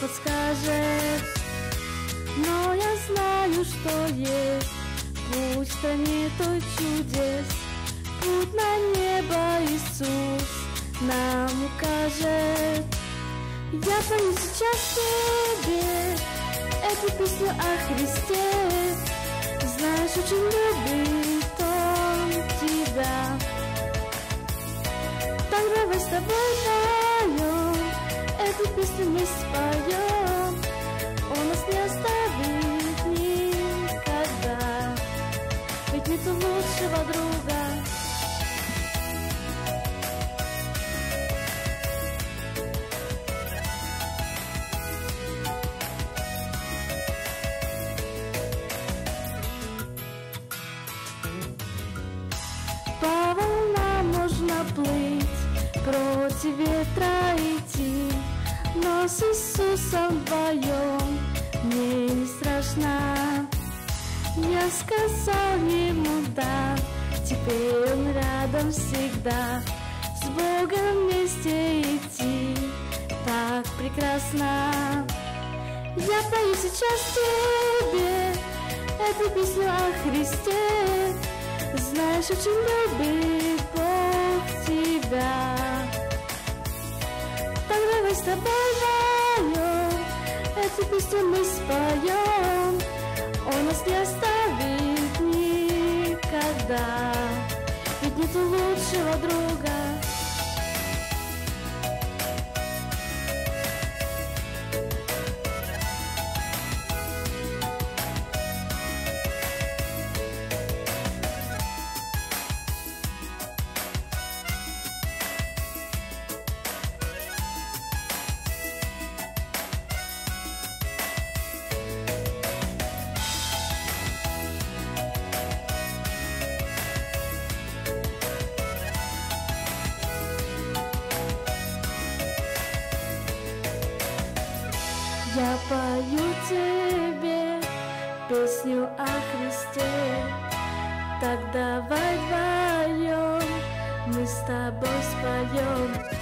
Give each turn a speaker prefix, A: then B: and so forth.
A: подскажет. Но я знаю, что есть путь в стране той чудес, путь на небо Иисус нам укажет. Я пою сейчас тебе эту песню о Христе. Знаешь, очень любит Он тебя. Так давай с тобой поем, эту песню мы споем. Он нас не оставит никогда, ведь нету лучшего друга. По волнам можно плыть, против ветра идти, но с Иисусом вдвоем мне не страшно. Я сказал ему да, теперь он рядом всегда. С Богом вместе идти так прекрасно. Я пою сейчас тебе эту песню о Христе. Знаешь, очень любит Бог тебя. Так давай с тобой поем, эту песню мы споем. Он нас не оставит никогда, ведь нету лучшего друга. Я пою тебе песню о Христе. Так давай вдвоем мы с тобой споем.